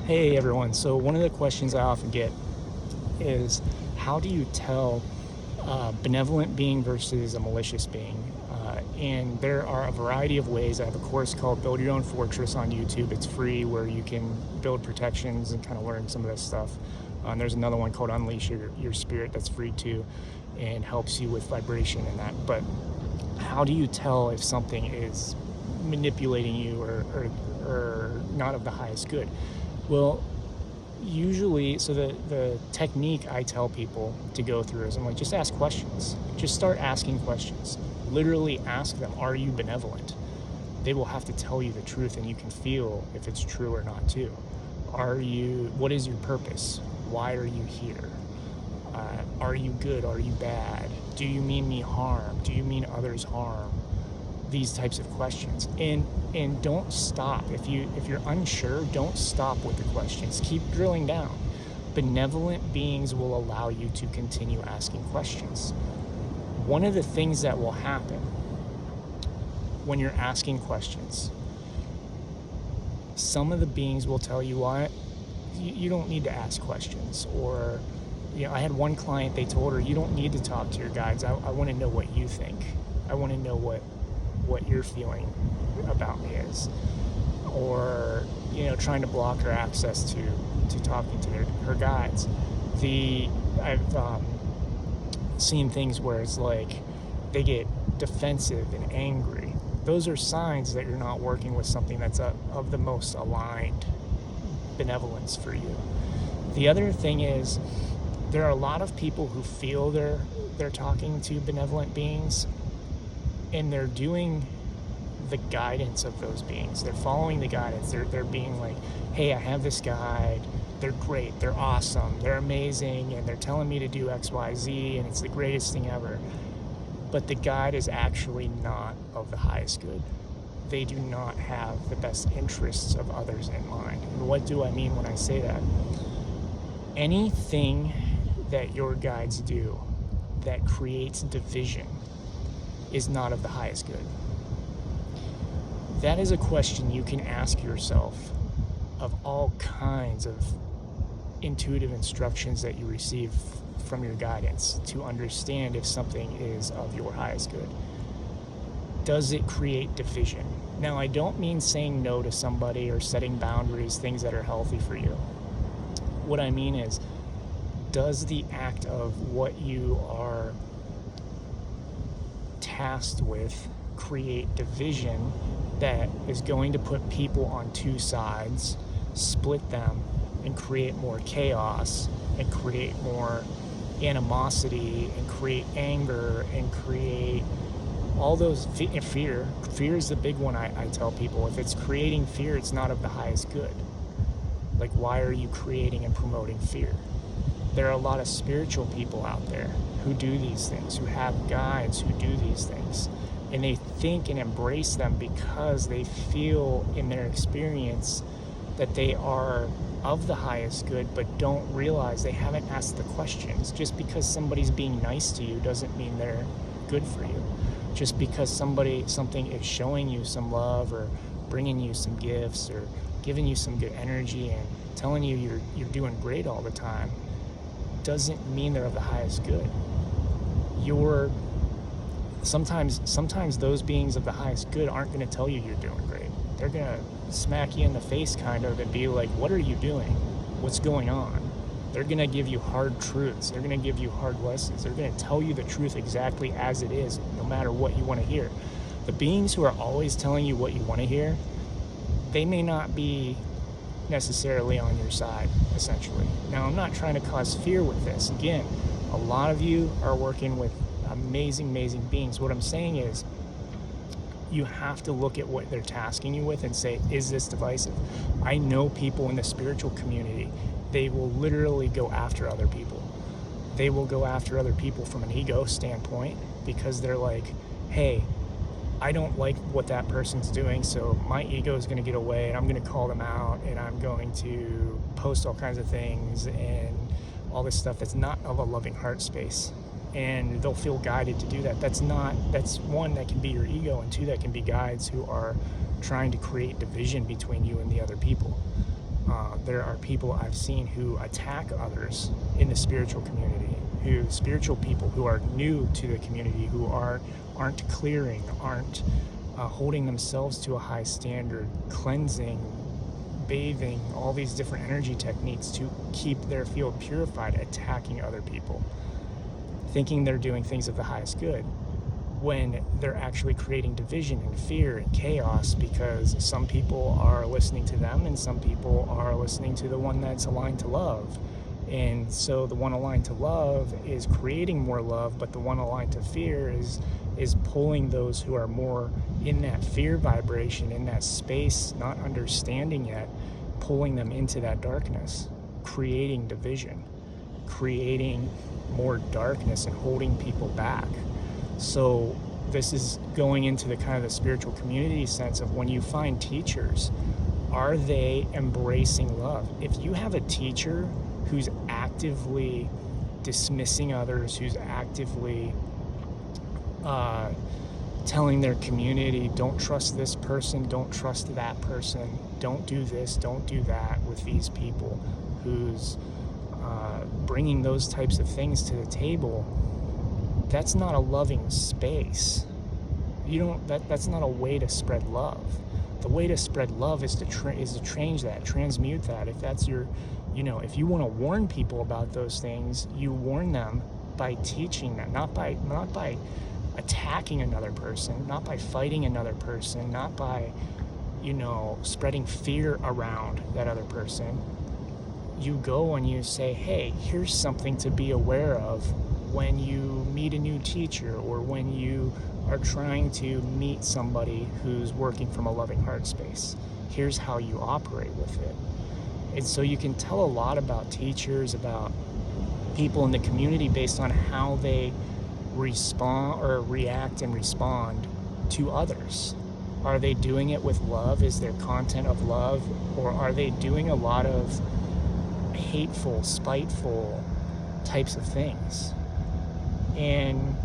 Hey everyone, so one of the questions I often get is how do you tell a benevolent being versus a malicious being? And there are a variety of ways. I have a course called Build Your Own Fortress on YouTube. It's free, where you can build protections and kind of learn some of this stuff. There's another one called Unleash Your Spirit that's free too, and helps you with vibration and that. But how do you tell if something is manipulating you or not of the highest good? Well, usually, so the technique I tell people to go through is I'm like, just ask questions. Just start asking questions. Literally ask them, are you benevolent? They will have to tell you the truth, and you can feel if it's true or not too. What is your purpose? Why are you here? Are you good? Are you bad? Do you mean me harm? Do you mean others harm? These types of questions, and don't stop. If you're unsure, don't stop with the questions. Keep drilling down. Benevolent beings will allow you to continue asking questions. One of the things that will happen when you're asking questions, some of the beings will tell you, what, you don't need to ask questions. Or, I had one client, they told her, you don't need to talk to your guides. I want to know what you think. I want to know what you're feeling about me is. Or trying to block her access to talking to her guides. I've seen things where it's like they get defensive and angry. Those are signs that you're not working with something that's of the most aligned benevolence for you. The other thing is, there are a lot of people who feel they're talking to benevolent beings, and they're doing the guidance of those beings. They're following the guidance. They're being like, hey, I have this guide. They're great. They're awesome. They're amazing. And they're telling me to do X, Y, Z, and it's the greatest thing ever. But the guide is actually not of the highest good. They do not have the best interests of others in mind. And what do I mean when I say that? Anything that your guides do that creates division is not of the highest good. That is a question you can ask yourself of all kinds of intuitive instructions that you receive from your guidance to understand if something is of your highest good. Does it create division? Now, I don't mean saying no to somebody or setting boundaries, things that are healthy for you. What I mean is, does the act of what you are tasked with create division that is going to put people on two sides, split them, and create more chaos, and create more animosity, and create anger, and create all those fear. Fear is the big one I tell people. If it's creating fear, it's not of the highest good. Like, why are you creating and promoting fear? There are a lot of spiritual people out there who do these things, who have guides who do these things, and they think and embrace them because they feel in their experience that they are of the highest good, but don't realize they haven't asked the questions. Just because somebody's being nice to you doesn't mean they're good for you. Just because something is showing you some love or bringing you some gifts or giving you some good energy and telling you you're doing great all the time doesn't mean they're of the highest good. Sometimes those beings of the highest good aren't going to tell you you're doing great. They're going to smack you in the face kind of and be like, what are you doing? What's going on? They're going to give you hard truths. They're going to give you hard lessons. They're going to tell you the truth exactly as it is, no matter what you want to hear. The beings who are always telling you what you want to hear, they may not be necessarily on your side, essentially. Now, I'm not trying to cause fear with this. Again, a lot of you are working with amazing beings. What I'm saying is, you have to look at what they're tasking you with and say, is this divisive? I know people in the spiritual community, they will literally go after other people. They will go after other people from an ego standpoint because they're like, hey, I don't like what that person's doing, so my ego is going to get away, and I'm going to call them out, and I'm going to post all kinds of things and all this stuff that's not of a loving heart space. And they'll feel guided to do that. That's one, that can be your ego, and two, that can be guides who are trying to create division between you and the other people. there are people I've seen who attack others in the spiritual community, spiritual people who are new to the community, who aren't clearing, aren't holding themselves to a high standard, cleansing, bathing, all these different energy techniques to keep their field purified, attacking other people, thinking they're doing things of the highest good, when they're actually creating division and fear and chaos, because some people are listening to them and some people are listening to the one that's aligned to love. And so the one aligned to love is creating more love, but the one aligned to fear is pulling those who are more in that fear vibration, in that space, not understanding yet, pulling them into that darkness, creating division, creating more darkness and holding people back. So this is going into the kind of the spiritual community sense of when you find teachers, are they embracing love? If you have a teacher who's actively dismissing others, who's actively telling their community, don't trust this person, don't trust that person, don't do this, don't do that with these people, who's bringing those types of things to the table, that's not a loving space. That's not a way to spread love. The way to spread love is to change that, transmute that. If that's your, if you want to warn people about those things, you warn them by teaching them, not by attacking another person, not by fighting another person, not by, spreading fear around that other person. You go and you say, hey, here's something to be aware of when you meet a new teacher, or when you are trying to meet somebody who's working from a loving heart space. Here's how you operate with it. And so you can tell a lot about teachers, about people in the community, based on how they respond or react and respond to others. Are they doing it with love? Is their content of love? Or are they doing a lot of hateful, spiteful types of things? And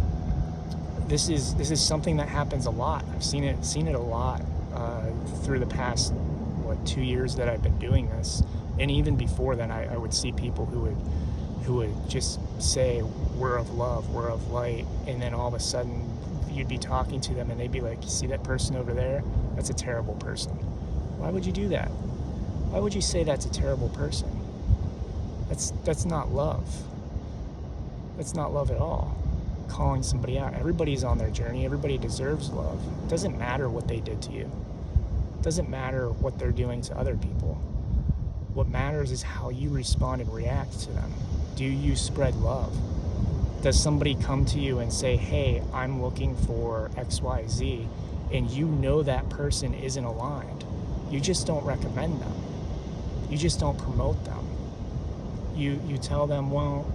this is something that happens a lot. I've seen it a lot through the past 2 years that I've been doing this, and even before then, I would see people who would just say, we're of love, we're of light, and then all of a sudden you'd be talking to them and they'd be like, you see that person over there? That's a terrible person. Why would you do that? Why would you say that's a terrible person? That's not love. That's not love at all. Calling somebody out. Everybody's on their journey. Everybody deserves love. It doesn't matter what they did to you. It doesn't matter what they're doing to other people. What matters is how you respond and react to them. Do you spread love? Does somebody come to you and say, hey, I'm looking for XYZ, and you know that person isn't aligned? You just don't recommend them. You just don't promote them. You tell them, well,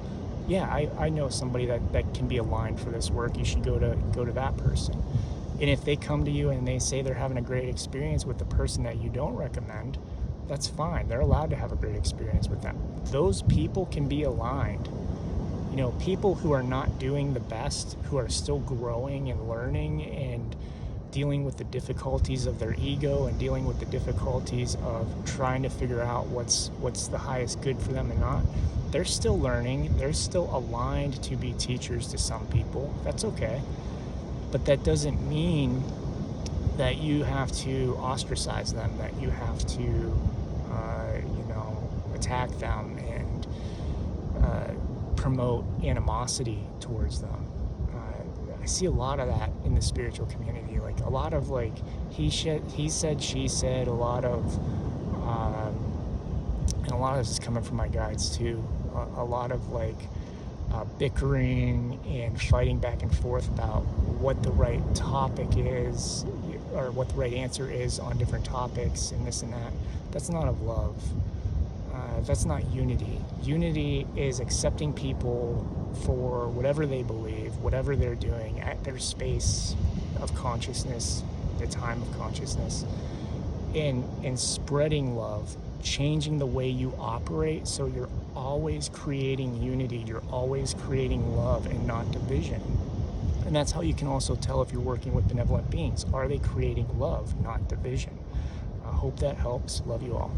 yeah, I know somebody that can be aligned for this work. You should go to that person. And if they come to you and they say they're having a great experience with the person that you don't recommend, that's fine. They're allowed to have a great experience with them. Those people can be aligned. People who are not doing the best, who are still growing and learning and dealing with the difficulties of their ego and dealing with the difficulties of trying to figure out what's the highest good for them and not, they're still learning. They're still aligned to be teachers to some people. That's okay. But that doesn't mean that you have to ostracize them, that you have to, attack them and promote animosity towards them. I see a lot of that in the spiritual community, like a lot of he said, she said, a lot of and a lot of this is coming from my guides too. A lot of bickering and fighting back and forth about what the right topic is, or what the right answer is on different topics and this and that. That's not of love. That's not unity. Unity is accepting people for whatever they believe, whatever they're doing at their space of consciousness, the time of consciousness, and spreading love, changing the way you operate so you're always creating unity, you're always creating love and not division. And that's how you can also tell if you're working with benevolent beings. Are they creating love, not division? I hope that helps. Love you all.